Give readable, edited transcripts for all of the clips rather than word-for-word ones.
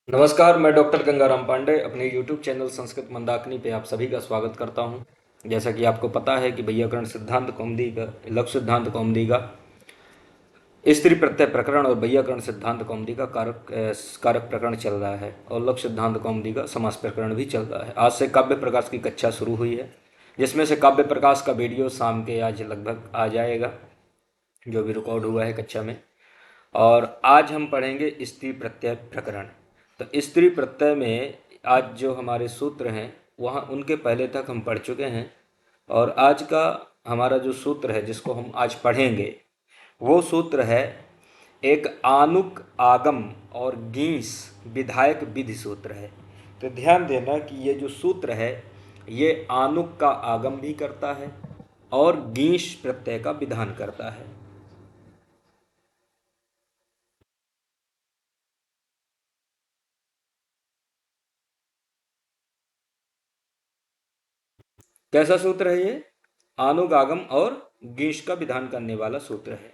नमस्कार, मैं डॉक्टर गंगाराम पांडे अपने YouTube चैनल संस्कृत मंदाकिनी पे आप सभी का स्वागत करता हूं। जैसा कि आपको पता है कि वैयाकरण सिद्धांत कौमुदी का लघु सिद्धांत कौमुदी का स्त्री प्रत्यय प्रकरण और वैयाकरण सिद्धांत कौमुदी का कारक प्रकरण चल रहा है और लघु सिद्धांत कौमुदी का समास प्रकरण भी चल रहा है। आज से काव्य प्रकाश की कक्षा शुरू हुई है, जिसमें से काव्य प्रकाश का वीडियो शाम के आज लगभग आ जाएगा, जो भी रिकॉर्ड हुआ है कक्षा में। और आज हम पढ़ेंगे स्त्री प्रत्यय प्रकरण। तो स्त्री प्रत्यय में आज जो हमारे सूत्र हैं वहाँ उनके पहले तक हम पढ़ चुके हैं, और आज का हमारा जो सूत्र है जिसको हम आज पढ़ेंगे वो सूत्र है एक आनुक आगम और गीस विधायक विधि सूत्र है। तो ध्यान देना कि ये जो सूत्र है ये आनुक का आगम भी करता है और गीस प्रत्यय का विधान करता है। कैसा सूत्र है ये? आनुगागम और गीश का विधान करने वाला सूत्र है।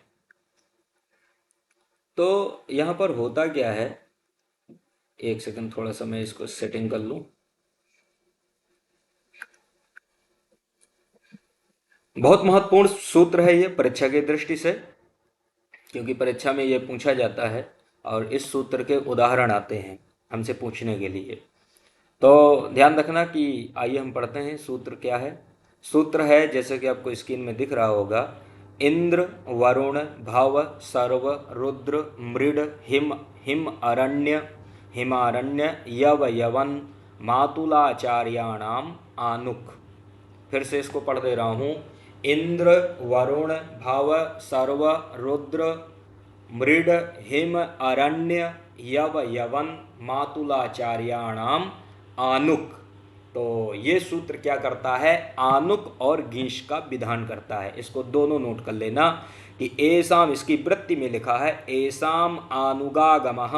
तो यहाँ पर होता क्या है, एक सेकंड, थोड़ा सा मैं इसको सेटिंग कर लूँ। बहुत महत्वपूर्ण सूत्र है ये परीक्षा की दृष्टि से, क्योंकि परीक्षा में ये पूछा जाता है और इस सूत्र के उदाहरण आते हैं हमसे पूछने के लिए। तो ध्यान रखना कि आइए हम पढ़ते हैं सूत्र क्या है। सूत्र है जैसे कि आपको स्क्रीन में दिख रहा होगा, इंद्र वरुण भव सर्व रुद्र मृड हिम हिम अरण्य हिमारण्य यव यवन मातुलाचार्याणाम आनुक। फिर से इसको पढ़ दे रहा हूँ, इंद्र वरुण भव सर्व रुद्र मृड हिम अरण्य यव यवन मातुलाचार्याणाम आनुक। तो ये सूत्र क्या करता है? आनुक और गीश का विधान करता है। इसको दोनों नोट कर लेना कि एसाम, इसकी वृत्ति में लिखा है एसाम आनुगागमः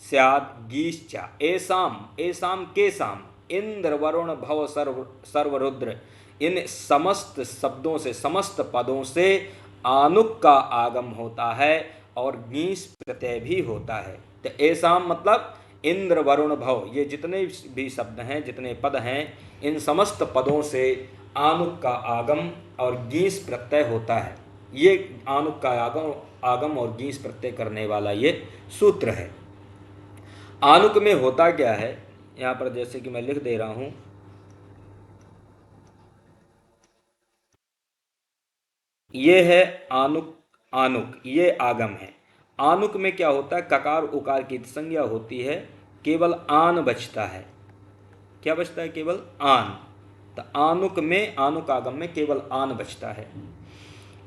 स्यात् गीश्चा। एसाम, एसाम केसाम, इंद्र वरुण भव सर्वरुद्र, इन समस्त शब्दों से, समस्त पदों से आनुक का आगम होता है और गीस प्रत्यय भी होता है। तो एसाम मतलब इंद्र वरुण भव, ये जितने भी शब्द हैं, जितने पद हैं, इन समस्त पदों से आनुक का आगम और गीस प्रत्यय होता है। ये आनुक का आगम और गीस प्रत्यय करने वाला ये सूत्र है। आनुक में होता क्या है, यहाँ पर जैसे कि मैं लिख दे रहा हूँ, ये है आनुक। आनुक ये आगम है। आनुक में क्या होता है? ककार उकार की संज्ञा होती है, केवल आन बचता है। क्या बचता है? केवल आन। तो आनुक में, आनुक आगम में केवल आन बचता है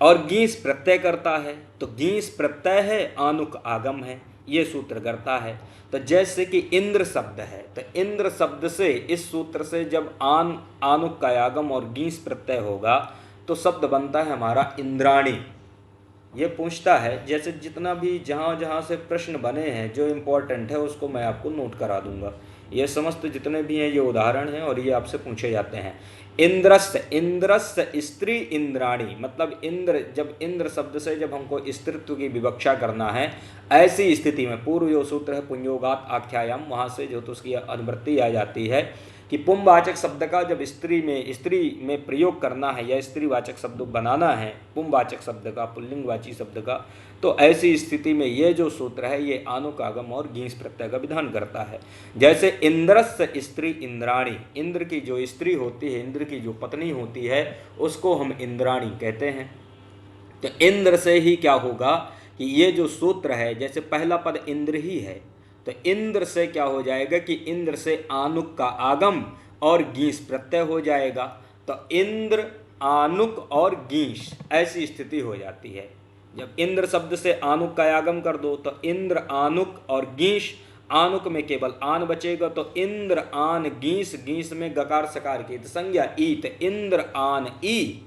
और गीस प्रत्यय करता है। तो गीस प्रत्यय है, आनुक आगम है, ये सूत्र करता है। तो जैसे कि इंद्र शब्द है, तो इंद्र शब्द से, इस सूत्र से जब आनुक का आगम और गीस प्रत्यय होगा तो शब्द बनता है हमारा इंद्राणी। ये पूछता है, जैसे जितना भी जहाँ जहाँ से प्रश्न बने हैं जो इम्पोर्टेंट है उसको मैं आपको नोट करा दूंगा। ये समस्त जितने भी हैं ये उदाहरण हैं और ये आपसे पूछे जाते हैं। इंद्रस्य, इंद्रस्य स्त्री इंद्राणी, मतलब इंद्र, जब इंद्र शब्द से जब हमको स्त्रीत्व की विवक्षा करना है, ऐसी स्थिति में पूर्व जो सूत्र है पुंयोगात आख्यायाम, वहाँ से जो तो उसकी अनुवृत्ति आ जाती है कि पुंवाचक शब्द का जब स्त्री में प्रयोग करना है या स्त्रीवाचक शब्द बनाना है, पुंवाचक शब्द का, पुल्लिंगवाची शब्द का, तो ऐसी स्थिति में ये जो सूत्र है ये आनुक आगम और गीस प्रत्यय का विधान करता है। जैसे इंद्रस्य स्त्री इंद्राणी, इंद्र की जो स्त्री होती है, इंद्र की जो पत्नी होती है, उसको हम इंद्राणी कहते हैं। तो इंद्र से ही क्या होगा कि ये जो सूत्र है, जैसे पहला पद इंद्र ही है, तो इंद्र से क्या हो जाएगा कि इंद्र से आनुक का आगम और गीस प्रत्यय हो जाएगा। तो इंद्र आनुक और गीस, ऐसी स्थिति हो जाती है। जब इंद्र शब्द से आनुक का आगम कर दो तो इंद्र आनुक और गीस, आनुक में केवल आन बचेगा, तो इंद्र आन गीस, गीस में गकार सकार की संज्ञा ई, तो इंद्र आन ई,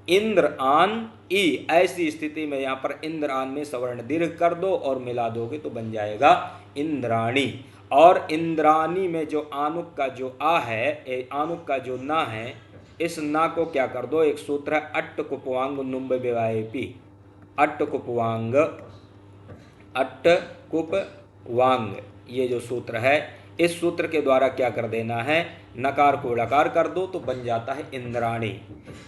इंद्र आन ई। ऐसी स्थिति में यहाँ पर इंद्र आन में सवर्ण दीर्घ कर दो और मिला दोगे तो बन जाएगा इंद्राणी। और इंद्राणी में जो आनुक का जो आ है, आनुक का जो ना है, इस ना को क्या कर दो, एक सूत्र है अट्ट कुपवांग नुम्ब विवाहेपी। अट्ट कुपवांग, अट्ट कुप वांग, ये जो सूत्र है, इस सूत्र के द्वारा क्या कर देना है, नकार को ड़कार कर दो तो बन जाता है इंद्राणी।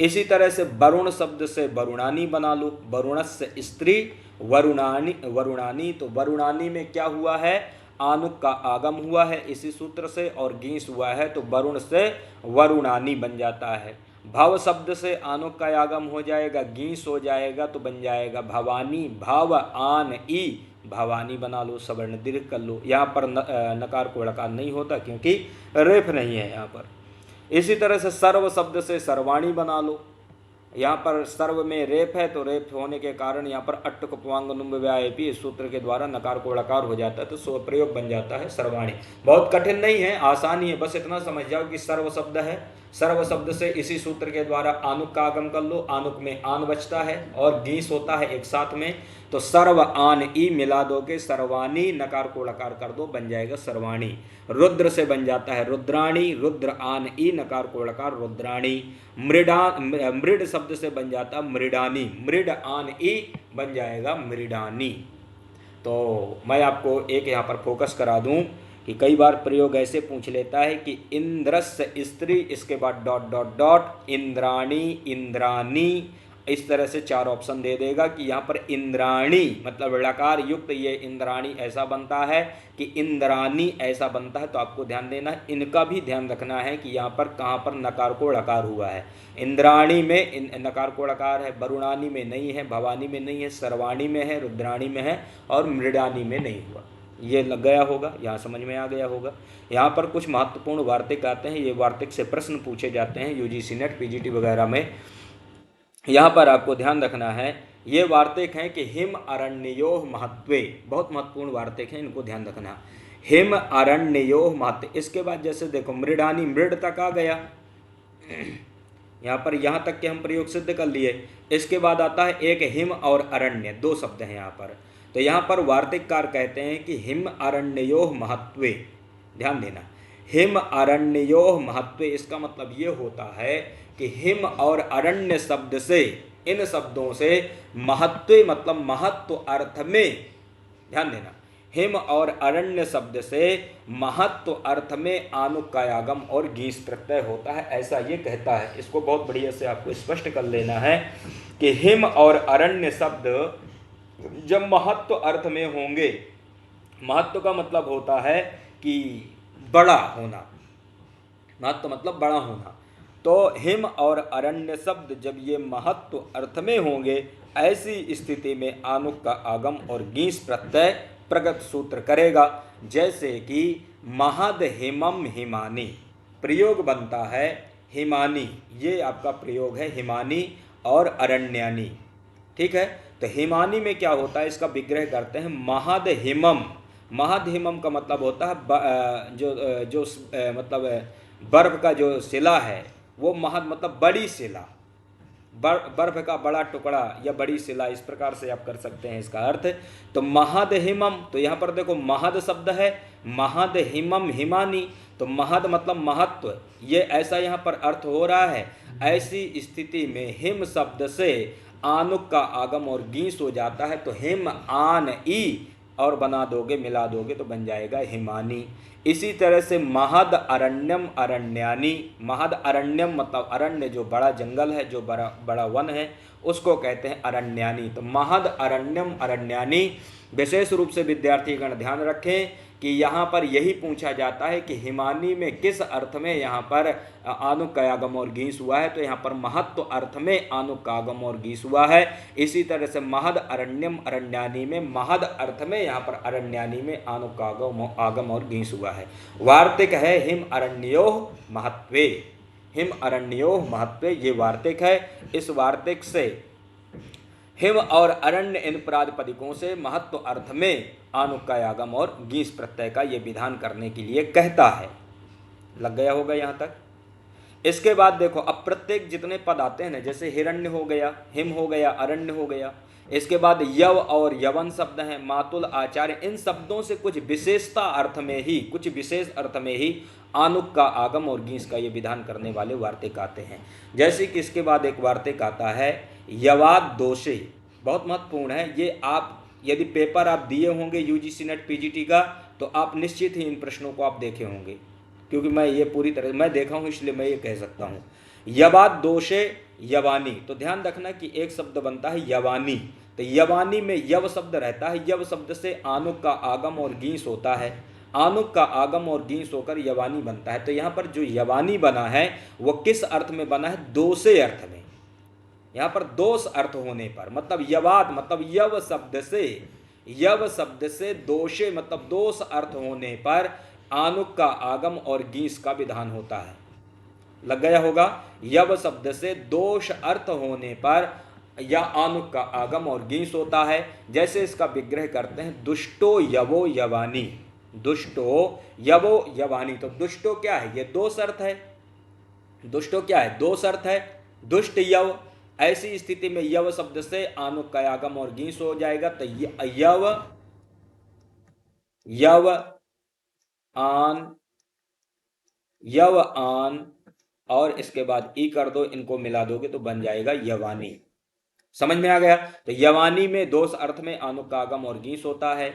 इसी तरह से वरुण शब्द से वरुणानी बना लो, वरुणस्य स्त्री वरुणानी, वरुणानी, तो वरुणानी में क्या हुआ है, आनुक का आगम हुआ है इसी सूत्र से, और गीस हुआ है तो वरुण से वरुणानी बन जाता है। भव शब्द से आनुक का आगम हो जाएगा, गीस हो जाएगा तो बन जाएगा भवानी, भाव आन ई भवानी बना लो, सवर्ण दीर्घ कर लो। यहाँ पर नकार को ड़कार नहीं होता क्योंकि रेफ नहीं है यहाँ पर। इसी तरह से सर्व शब्द से सर्वाणी बना लो, यहाँ पर सर्व में रेप है तो रेप होने के कारण यहाँ पर अट्ट कुपवांग नुम्ब व्यायपी इस सूत्र के द्वारा नकार को ड़कार हो जाता है तो स्व प्रयोग बन जाता है सर्वाणी। बहुत कठिन नहीं है, आसान ही है, बस इतना समझ जाओ कि सर्व शब्द है, सर्व शब्द से इसी सूत्र के द्वारा आनुक का आगम कर लो, आनुक में आन बचता है और गीस होता है एक साथ में, तो सर्व आन ई मिला दोगे सर्वाणी, नकार को ड़कार कर दो बन जाएगा सर्वाणी। रुद्र से बन जाता है रुद्राणी, रुद्र आन ई नकार को ड़कार रुद्राणी। मृड शब्द से बन जाता मृडानी, मृड आन ई बन जाएगा मृडानी। तो मैं आपको एक यहाँ पर फोकस करा दूं कि कई बार प्रयोग ऐसे पूछ लेता है कि इंद्रस्य स्त्री, इसके बाद dot dot dot Indrani, Indrani, इस तरह से 4 ऑप्शन दे देगा कि यहाँ पर इंद्राणी मतलब ड़कार युक्त ये इंद्राणी ऐसा बनता है कि इंद्रानी ऐसा बनता है। तो आपको ध्यान देना है, इनका भी ध्यान रखना है कि यहाँ पर कहाँ पर नकार को ड़कार हुआ है। इंद्राणी में नकार को ड़कार है, वरुणानी में नहीं है, भवानी में नहीं है, सर्वाणी में है, रुद्राणी में है और मृडानी में नहीं हुआ। ये लग गया होगा, यहाँ समझ में आ गया होगा। यहाँ पर कुछ महत्वपूर्ण वार्तिक आते हैं, ये वार्तिक से प्रश्न पूछे जाते हैं यूजीसी नेट पीजीटी वगैरह में। यहाँ पर आपको ध्यान रखना है, ये वार्तिक हैं कि हिम अरण्योह महत्वे, बहुत महत्वपूर्ण वार्तिक हैं, इनको ध्यान रखना। हिम अरण्योह महत्व, इसके बाद जैसे देखो मृडानी, मृड तक आ गया, यहाँ पर यहाँ तक के हम प्रयोग सिद्ध कर लिए। इसके बाद आता है एक हिम और अरण्य, 2 शब्द हैं यहाँ पर। तो यहाँ पर वार्तिककार कहते हैं कि हिम अरण्योह महत्वे, ध्यान देना, हिम अरण्योह महत्वे, इसका मतलब ये होता है कि हिम और अरण्य शब्द से, इन शब्दों से महत्व मतलब महत्व अर्थ में, ध्यान देना, हिम और अरण्य शब्द से महत्व अर्थ में आनुक का आगम और गीस प्रत्यय होता है, ऐसा ये कहता है। इसको बहुत बढ़िया से आपको स्पष्ट कर लेना है कि हिम और अरण्य शब्द जब महत्व अर्थ में होंगे, महत्व का मतलब होता है कि बड़ा होना, महत्व मतलब बड़ा होना, तो हिम और अरण्य शब्द जब ये महत्व अर्थ में होंगे, ऐसी स्थिति में आनुक का आगम और गीस प्रत्यय प्रगत सूत्र करेगा। जैसे कि महद हिमम हिमानी, प्रयोग बनता है हिमानी, ये आपका प्रयोग है हिमानी और अरण्यानी, ठीक है। तो हिमानी में क्या होता है, इसका विग्रह करते हैं महद हिमम। महद हिमम का मतलब होता है जो मतलब बर्फ का जो शिला है वो महद मतलब बड़ी शिला, बर्फ का बड़ा टुकड़ा या बड़ी शिला, इस प्रकार से आप कर सकते हैं इसका अर्थ। तो महद हिमम, तो यहाँ पर देखो महद शब्द है, महद हिमम हिमानी, तो महद मतलब महत्व, ये ऐसा यहाँ पर अर्थ हो रहा है। ऐसी स्थिति में हिम शब्द से आनुक का आगम और गीस हो जाता है, तो हिम आन ई और बना दोगे, मिला दोगे तो बन जाएगा हिमानी। इसी तरह से महद अरण्यम अरण्यानी, महद अरण्यम मतलब अरण्य जो बड़ा जंगल है, जो बड़ा वन है, उसको कहते हैं अरण्यानी। तो महद अरण्यम अरण्यानी, विशेष रूप से विद्यार्थीगण ध्यान रखें कि यहाँ पर यही पूछा जाता है कि हिमानी में किस अर्थ में यहाँ पर आनुक का आगम और गीस हुआ है, तो यहाँ पर महत्व अर्थ में आनुक का आगम और गीस हुआ है। इसी तरह से महद अरण्यम अरण्यानी में महद अर्थ में यहाँ पर अरण्यानी में आनुक का आगम और गीस हुआ है। वार्तिक है हिम अरण्योह महत्वे, हिम अरण्योह महत्वे, ये वार्तिक है। इस वार्तिक से हिम और अरण्य इन प्रातिपदिकों से महत्व अर्थ में आनुक का आगम और गीस प्रत्यय का ये विधान करने के लिए कहता है। लग गया होगा यहाँ तक। इसके बाद देखो, अब प्रत्येक जितने पद आते हैं ना, जैसे हिरण्य हो गया, हिम हो गया, अरण्य हो गया, इसके बाद यव और यवन शब्द हैं, मातुल, आचार्य, इन शब्दों से कुछ विशेषता अर्थ में ही, कुछ विशेष अर्थ में ही आनुक का आगम और गीस का ये विधान करने वाले वार्तिक आते हैं। जैसे कि इसके बाद एक वार्तिक आता है यवाद दोषे, बहुत महत्वपूर्ण है ये। आप यदि पेपर आप दिए होंगे यूजीसी नेट पीजीटी का, तो आप निश्चित ही इन प्रश्नों को आप देखे होंगे, क्योंकि मैं ये पूरी तरह मैं देखा हूँ इसलिए मैं ये कह सकता हूँ। यवाद दोषे यवानी, तो ध्यान रखना कि एक शब्द बनता है यवानी, तो यवानी में यव शब्द रहता है। यव शब्द से आनुक का आगम और गीस होता है, आनुक का आगम और गीस होकर यवानी बनता है। तो यहाँ पर जो यवानी बना है वो किस अर्थ में बना है? दोषे अर्थ में। यहाँ पर दोष अर्थ होने पर, मतलब यवाद मतलब यव शब्द से दोषे मतलब दोष अर्थ होने पर आनुक का आगम और गीस का विधान होता है। लग गया होगा? यव शब्द से दोष अर्थ होने पर या आनुक का आगम और गीस होता है। जैसे इसका विग्रह करते हैं, दुष्टो यवो यवानी, दुष्टो यवो यवानी। तो दुष्टो क्या है? ये दोष अर्थ है। दुष्टो क्या है? दोष अर्थ है, दुष्ट यव। ऐसी स्थिति में यव शब्द से आनुक का आगम और गीस हो जाएगा। तो यव आन और इसके बाद ई कर दो, इनको मिला दोगे तो बन जाएगा यवानी। समझ में आ गया? तो यवानी में दोष अर्थ में आनुक का आगम और गीस होता है,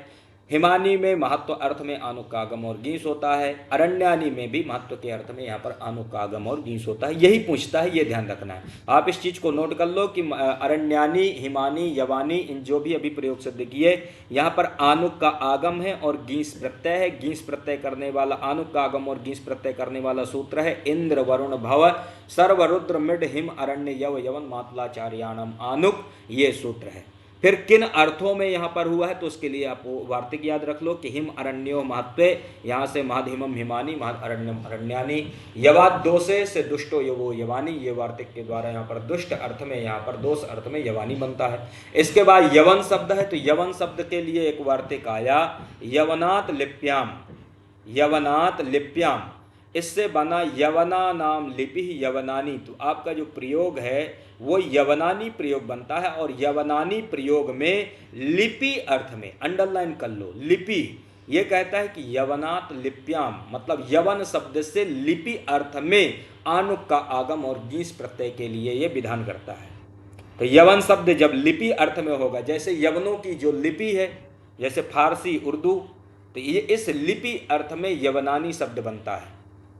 हिमानी में महत्व अर्थ में आनुक का आगम और गीस होता है, अरण्यानी में भी महत्व के अर्थ में यहाँ पर आनुक का आगम और गीस होता है। यही पूछता है, ये ध्यान रखना है। आप इस चीज़ को नोट कर लो कि अरण्यानी, हिमानी, यवानी, इन जो भी अभी प्रयोग सिद्ध किए, यहाँ पर आनुक का आगम है और गीस प्रत्यय है। गीस प्रत्यय करने वाला, आनुक का आगम और गीस प्रत्यय करने वाला सूत्र है इंद्र वरुण भव सर्व रुद्र मृड हिम अरण्य यव यवन मातुलाचार्याणम आनुक, ये सूत्र है। फिर किन अर्थों में यहाँ पर हुआ है तो उसके लिए आप वार्तिक याद रख लो कि हिम अरण्यो महत्वे, यहाँ से महद हिमम हिमानी, महद अरण्यम अरण्यानी। यवाद दोषे से दुष्टो यवो यवानी, ये वार्तिक के द्वारा यहाँ पर दुष्ट अर्थ में, यहाँ पर दोष अर्थ में यवानी बनता है। इसके बाद यवन शब्द है, तो यवन शब्द के लिए एक वार्तिक आया, यवनात् लिप्याम, यवनात् लिप्याम, इससे बना यवना नाम लिपि यवनानी। तो आपका जो प्रयोग है वो यवनानी प्रयोग बनता है, और यवनानी प्रयोग में लिपि अर्थ में, अंडरलाइन कर लो, लिपि, ये कहता है कि यवनात् लिप्याम, मतलब यवन शब्द से लिपि अर्थ में आनुक का आगम और गीस प्रत्यय के लिए ये विधान करता है। तो यवन शब्द जब लिपि अर्थ में होगा, जैसे यवनों की जो लिपि है, जैसे फारसी, उर्दू, तो ये इस लिपि अर्थ में यवनानी शब्द बनता है।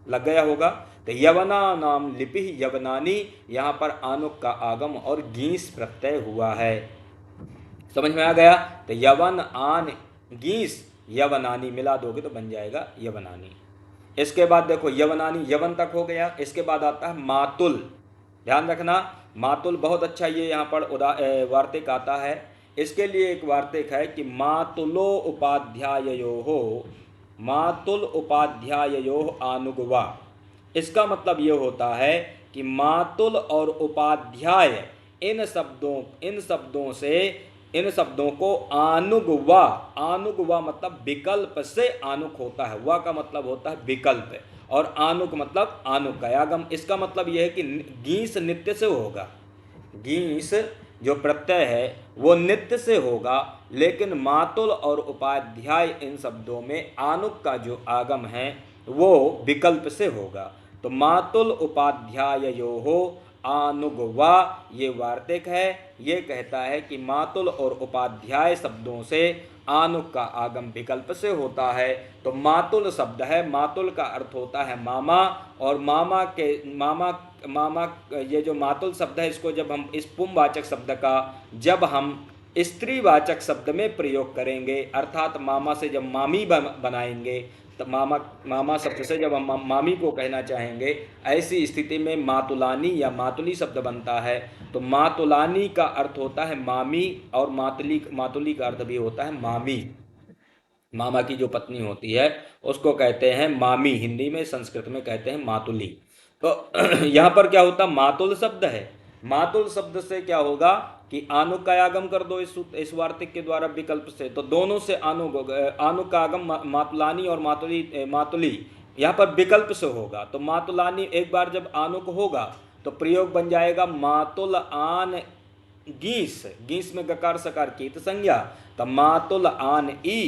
लग गया होगा? तो यवना नाम लिपि यवनानी, यहाँ पर आनुक का आगम और गीस प्रत्यय हुआ है। समझ में आ गया? तो यवन आन गीस यवनानी मिला दोगे तो बन जाएगा यवनानी। इसके बाद देखो यवनानी, यवन तक हो गया। इसके बाद आता है मातुल। ध्यान रखना, मातुल बहुत अच्छा ये यहाँ पर वार्तिक आता है। इसके लिए एक वार्तिक है कि मातुलो उपाध्याययोः, मातुल उपाध्याययोः आनुगवा। इसका मतलब ये होता है कि मातुल और उपाध्याय इन शब्दों को आनुगवा, आनुगवा मतलब विकल्प से आनुक होता है। वा का मतलब होता है विकल्प, और आनुक मतलब आनुक का आगम। इसका मतलब यह है कि गीस नित्य से होगा, गीस जो प्रत्यय है वो नित्य से होगा, लेकिन मातुल और उपाध्याय इन शब्दों में आनुक का जो आगम है वो विकल्प से होगा। तो मातुल उपाध्याययोः आनुगवा ये वार्तिक है। ये कहता है कि मातुल और उपाध्याय शब्दों से आनुक का आगम विकल्प से होता है। तो मातुल शब्द है, मातुल का अर्थ होता है मामा, और मामा ये जो मातुल शब्द है, इसको जब हम इस पुंवाचक शब्द का जब हम स्त्रीवाचक शब्द में प्रयोग करेंगे, अर्थात मामा से जब मामी बनाएंगे, तो मामा शब्द से जब हम मामी को कहना चाहेंगे, ऐसी स्थिति में मातुलानी या मातुली शब्द बनता है। तो मातुलानी का अर्थ होता है मामी, और मातुली का अर्थ भी होता है मामी। मामा की जो पत्नी होती है उसको कहते हैं मामी, हिंदी में, संस्कृत में कहते हैं मातुली। तो यहाँ पर क्या होता, मातुल शब्द है, मातुल शब्द से क्या होगा कि आनुक का आगम कर दो इस वार्तिक के द्वारा विकल्प से, तो दोनों से आनुक का आगम मातुलानी और मातुली यहाँ पर विकल्प से होगा। तो मातुलानी एक बार जब आनुक होगा तो प्रयोग बन जाएगा मातुल आन गीस, गीस में गकार सकार की संज्ञा, तो मातुल आन ई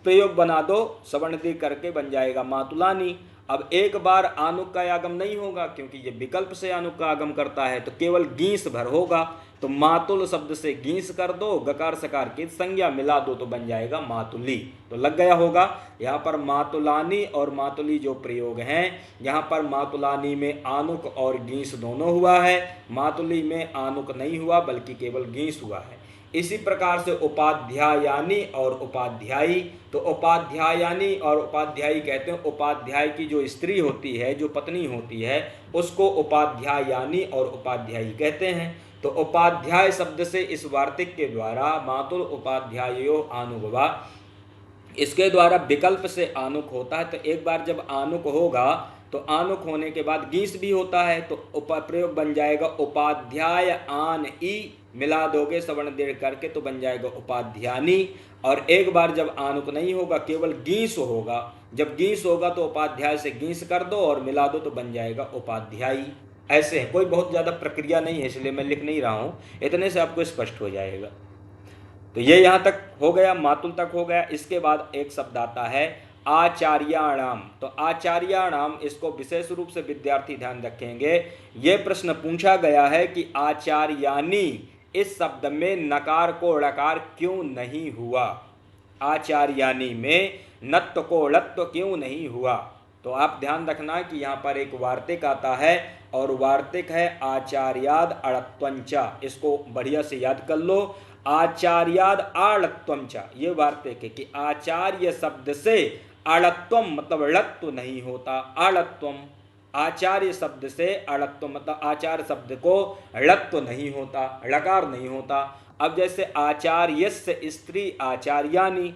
प्रयोग बना दो सवर्ण दी करके बन जाएगा मातुलानी। अब एक बार आनुक का आगम नहीं होगा क्योंकि ये विकल्प से आनुक का आगम करता है, तो केवल गीस भर होगा। तो मातुल शब्द से गीस कर दो, गकार सकार की संज्ञा मिला दो तो बन जाएगा मातुली। तो लग गया होगा। यहाँ पर मातुलानी और मातुली जो प्रयोग हैं, यहाँ पर मातुलानी में आनुक और गीस दोनों हुआ है, मातुली में आनुक नहीं हुआ बल्कि केवल गीस हुआ है। इसी प्रकार से उपाध्यायानी और उपाध्यायी, तो उपाध्यायानी और उपाध्यायी कहते हैं उपाध्याय की जो स्त्री होती है, जो पत्नी होती है, उसको उपाध्यायानी और उपाध्यायी कहते हैं। तो उपाध्याय शब्द से इस वार्तिक के द्वारा मातुल उपाध्यायो आनुगवा, इसके द्वारा विकल्प से आनुक होता है। तो एक बार जब आनुक होगा तो आनुक होने के बाद गीस भी होता है, तो प्रयोग बन जाएगा उपाध्याय आन ई, मिला दोगे सवर्ण दीर्घ करके तो बन जाएगा उपाध्यानी। और एक बार जब आनुक नहीं होगा, केवल गीस होगा, जब गीस होगा तो उपाध्याय से गीस कर दो और मिला दो तो बन जाएगा उपाध्यायी। ऐसे है, कोई बहुत ज़्यादा प्रक्रिया नहीं है, इसलिए मैं लिख नहीं रहा हूँ, इतने से आपको स्पष्ट हो जाएगा। तो ये यहाँ तक हो गया, मातुल तक हो गया। इसके बाद एक शब्द आता है आचार्याणाम। तो आचार्याणाम, इसको विशेष रूप से विद्यार्थी ध्यान रखेंगे। ये प्रश्न पूछा गया है कि आचार्यानी इस शब्द में नकार को ड़कार क्यों नहीं हुआ, आचार्यानी में नत्व को ळत्व क्यों नहीं हुआ। तो आप ध्यान रखना कि यहाँ पर एक वार्तिक आता है और वार्तिक है आचार्याद अड़त्वंचा, इसको बढ़िया से याद कर लो। आचार्याद आड़त्वंचा, ये वार्तिक है कि आचार्य शब्द से अड़त्वम मतलब ळत्व नहीं होता, आड़त्वम, आचार्य शब्द से अड़त्व मतलब आचार्य शब्द को ळत्व नहीं होता, ळकार नहीं होता। अब जैसे आचार्यस्य स्त्री आचार्यानी,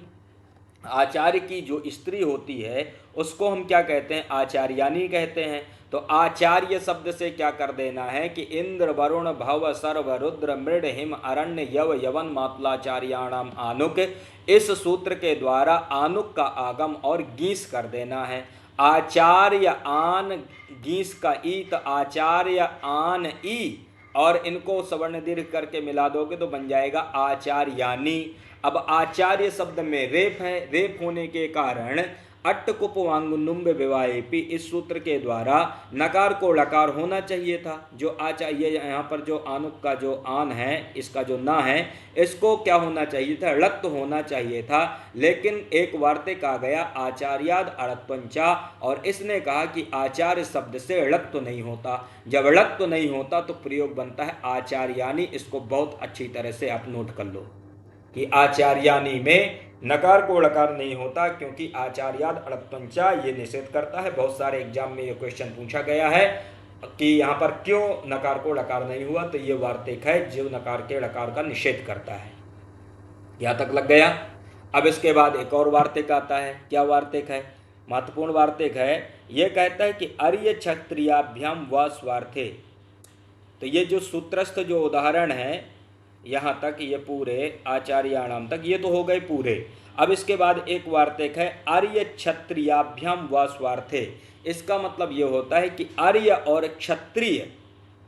आचार्य की जो स्त्री होती है उसको हम क्या कहते हैं, आचार्यानी कहते हैं। तो आचार्य शब्द से क्या कर देना है कि इंद्र वरुण भव सर्व रुद्र मृड हिम अरण्य यव यवन मातुलाचार्याणाम आनुक, इस सूत्र के द्वारा आनुक का आगम और गीस कर देना है। आचार्य आन गीस का ई, तो आचार्य आन ई, और इनको सवर्ण दीर्घ करके मिला दोगे तो बन जाएगा आचार्यानी। अब आचार्य शब्द में रेप है, रेप होने के कारण अट्टकुप वांगुनुम्ब विवाहेपि, इस सूत्र के द्वारा नकार को ळकार होना चाहिए था। जो आचार्य यहाँ पर जो आनुक का जो आन है, इसका जो ना है, इसको क्या होना चाहिए था, ळत्व होना चाहिए था। लेकिन एक वार्तिक आ गया आचार्याद अड़त्वंचा, और इसने कहा कि आचार्य शब्द से ळत्व नहीं होता। जब ळत्व नहीं होता तो प्रयोग बनता है आचार्यानी। इसको बहुत अच्छी तरह से आप नोट कर लो कि आचार्यानी में नकार को ळकार नहीं होता, क्योंकि आचार्याद अड़त्वंचा ये निषेध करता है। बहुत सारे एग्जाम में ये क्वेश्चन पूछा गया है कि यहाँ पर क्यों नकार को ळकार नहीं हुआ, तो ये वार्तिक है जो नकार के ळकार का निषेध करता है। यहाँ तक लग गया। अब इसके बाद एक और वार्तिक आता है। क्या वार्तिक है, महत्वपूर्ण वार्तिक है। ये कहता है कि अर्य क्षत्रियाभ्याम व स्वार्थे। तो ये जो सूत्रस्थ जो उदाहरण है यहाँ तक, ये पूरे आचार्याणाम तक ये तो हो गए पूरे। अब इसके बाद एक वार्तिक है आर्य क्षत्रियाभ्याम व स्वार्थे। इसका मतलब ये होता है कि आर्य और क्षत्रिय,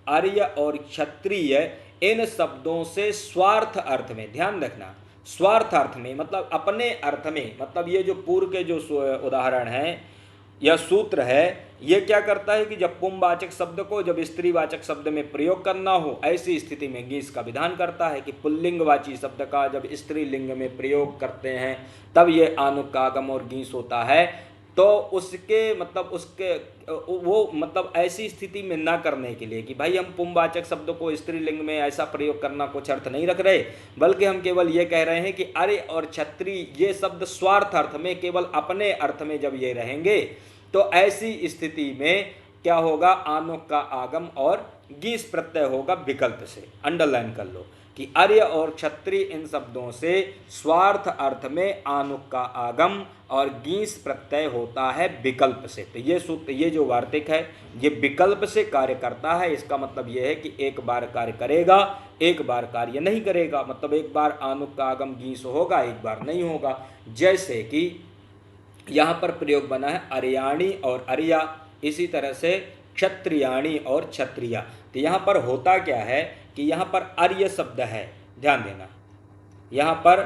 आर्य और क्षत्रिय इन शब्दों से स्वार्थ अर्थ में, ध्यान रखना, स्वार्थ अर्थ में मतलब अपने अर्थ में, मतलब ये जो पूर्व के जो उदाहरण हैं यह सूत्र है, ये क्या करता है कि जब पुंवाचक शब्द को जब स्त्रीवाचक शब्द में प्रयोग करना हो, ऐसी स्थिति में गीस का विधान करता है कि पुल्लिंगवाची शब्द का जब स्त्रीलिंग में प्रयोग करते हैं तब ये आनुक का आगम और गीस होता है। तो उसके मतलब उसके वो मतलब ऐसी स्थिति में ना करने के लिए कि भाई हम पुंवाचक शब्द को स्त्रीलिंग में ऐसा प्रयोग करना कुछ अर्थ नहीं रख रहे, बल्कि हम केवल ये कह रहे हैं कि अरे और छत्री ये शब्द स्वार्थ अर्थ में, केवल अपने अर्थ में जब ये रहेंगे तो ऐसी स्थिति में क्या होगा, आनुक का आगम और गीस प्रत्यय होगा विकल्प से। अंडरलाइन कर लो कि अर्य और क्षत्रिय इन शब्दों से स्वार्थ अर्थ में आनुक का आगम और गीस प्रत्यय होता है विकल्प से। तो ये सूत्र, ये जो वार्तिक है ये विकल्प से कार्य करता है। इसका मतलब ये है कि एक बार कार्य करेगा, एक बार कार्य नहीं करेगा। मतलब एक बार आनुक का आगम गीस होगा, एक बार नहीं होगा। जैसे कि यहाँ पर प्रयोग बना है अर्याणी और अर्या, इसी तरह से क्षत्रियाणी और क्षत्रिया। तो यहाँ पर होता क्या है कि यहाँ पर अर्य शब्द है, ध्यान देना, यहाँ पर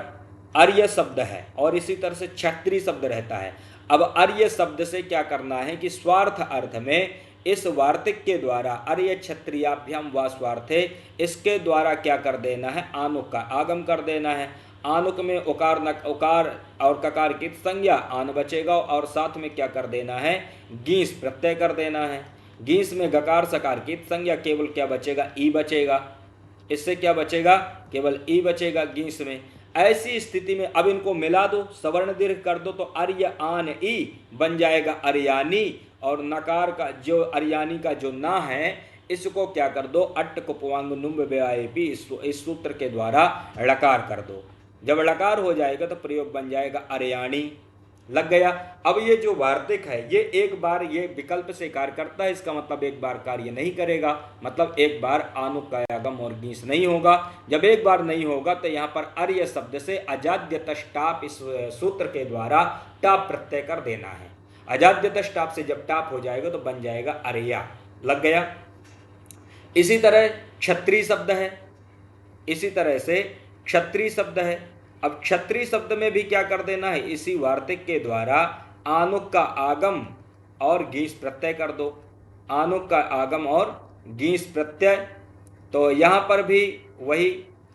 अर्य शब्द है और इसी तरह से क्षत्रिय शब्द रहता है। अब अर्य शब्द से क्या करना है कि स्वार्थ अर्थ में इस वार्तिक के द्वारा अर्य क्षत्रियाभ्याम व स्वार्थे, इसके द्वारा क्या कर देना है, आनुक का आगम कर देना है। आनुक में उकार उकार और ककार की संज्ञा आन बचेगा और साथ में क्या कर देना है, गीस प्रत्यय कर देना है। गीस में गकार सकार की संज्ञा केवल क्या बचेगा, ई बचेगा। इससे क्या बचेगा, केवल ई बचेगा गीस में। ऐसी स्थिति में अब इनको मिला दो, सवर्ण दीर्घ कर दो, तो अर्य आन ई बन जाएगा अर्यानी, और नकार का जो अर्यानी का जो ना है इसको क्या कर दो, अट्ट कुपवांग नुम्ब व्यायपी, इस सूत्र के द्वारा लकार कर दो। जब लकार हो जाएगा तो प्रयोग बन जाएगा अर्याणी। लग गया। अब ये जो वार्तिक है ये एक बार ये विकल्प से कार्य करता है, इसका मतलब एक बार कार्य नहीं करेगा, मतलब एक बार आनुक का आगम और गीस नहीं होगा। जब एक बार नहीं होगा तो यहाँ पर अर्य शब्द से अजाद्य तष्टाप इस सूत्र के द्वारा टाप प्रत्यय कर देना है। अजाद्य तष्टाप से जब टाप हो जाएगा तो बन जाएगा अर्या। लग गया। इसी तरह क्षत्रिय शब्द है, इसी तरह से क्षत्रिय शब्द है। अब क्षत्रिय शब्द में भी क्या कर देना है, इसी वार्तिक के द्वारा आनुक का आगम और गीस प्रत्यय कर दो। आनुक का आगम और गीस प्रत्यय, तो यहाँ पर भी वही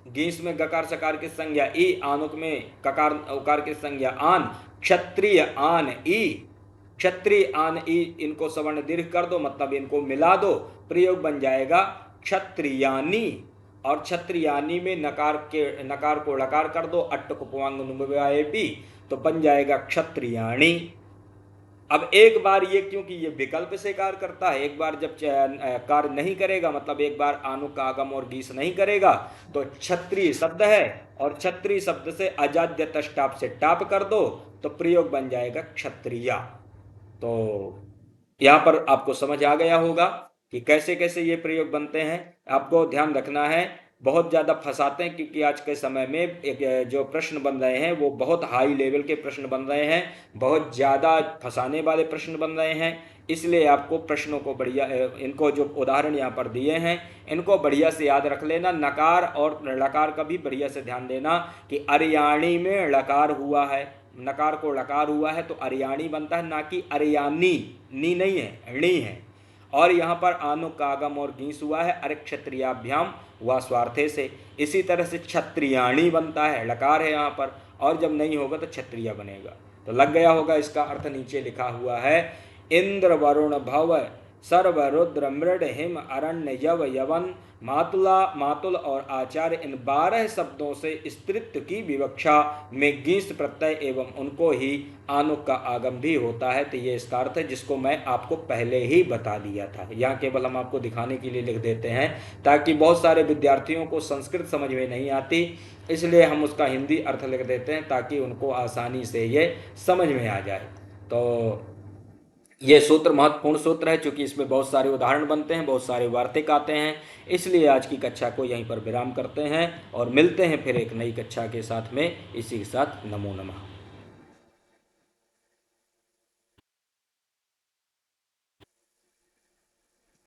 गीस में गकार सकार की संज्ञा ई, आनुक में ककार उकार की संज्ञा आन, क्षत्रिय आन ई, क्षत्रिय आन ई, इनको सवर्ण दीर्घ कर दो, मतलब इनको मिला दो, प्रयोग बन जाएगा क्षत्रियानी। और क्षत्रियानी में नकार को लकार कर दो, अट्ट कुपवांग नुम्बव्यायपी, तो बन जाएगा क्षत्रियाणी। अब एक बार ये, क्योंकि ये विकल्प से कार्य करता है, एक बार जब कार्य नहीं करेगा, मतलब एक बार आनुक का आगम और गीस नहीं करेगा, तो क्षत्रिय शब्द है और क्षत्रिय शब्द से अजाद्य तष्टाप से टाप कर दो, तो प्रयोग बन जाएगा क्षत्रिया। तो यहाँ पर आपको समझ आ गया होगा कि कैसे कैसे ये प्रयोग बनते हैं। आपको ध्यान रखना है, बहुत ज़्यादा फंसाते हैं, क्योंकि आज के समय में एक जो प्रश्न बन रहे हैं वो बहुत हाई लेवल के प्रश्न बन रहे हैं, बहुत ज़्यादा फंसाने वाले प्रश्न बन रहे हैं। इसलिए आपको प्रश्नों को बढ़िया, इनको जो उदाहरण यहाँ पर दिए हैं इनको बढ़िया से याद रख लेना। नकार और लकार का भी बढ़िया से ध्यान देना कि अर्याणी में लकार हुआ है, नकार को लकार हुआ है तो अर्याणी बनता है, ना कि अर्यानी, नी नहीं है, णी है। और यहाँ पर आनुक का आगम और गीस हुआ है अरे क्षत्रियाभ्याम व स्वार्थे से। इसी तरह से क्षत्रियाणी बनता है, लकार है यहाँ पर, और जब नहीं होगा तो क्षत्रिया बनेगा। तो लग गया होगा। इसका अर्थ नीचे लिखा हुआ है, इंद्र वरुण भव सर्व रुद्र मृड हिम अरण्य यव यवन मातुल और आचार्य, इन 12 शब्दों से स्त्रीत्व की विवक्षा में गीस प्रत्यय एवं उनको ही आनुक का आगम भी होता है। तो ये इसका अर्थ है, जिसको मैं आपको पहले ही बता दिया था। यहाँ केवल हम आपको दिखाने के लिए लिख देते हैं, ताकि बहुत सारे विद्यार्थियों को संस्कृत समझ में नहीं आती, इसलिए हम उसका हिंदी अर्थ लिख देते हैं ताकि उनको आसानी से ये समझ में आ जाए। तो ये सूत्र महत्वपूर्ण सूत्र है, क्योंकि इसमें बहुत सारे उदाहरण बनते हैं, बहुत सारे वार्तिक आते हैं। इसलिए आज की कक्षा को यहीं पर विराम करते हैं और मिलते हैं फिर एक नई कक्षा के साथ में। इसी के साथ नमो नमः।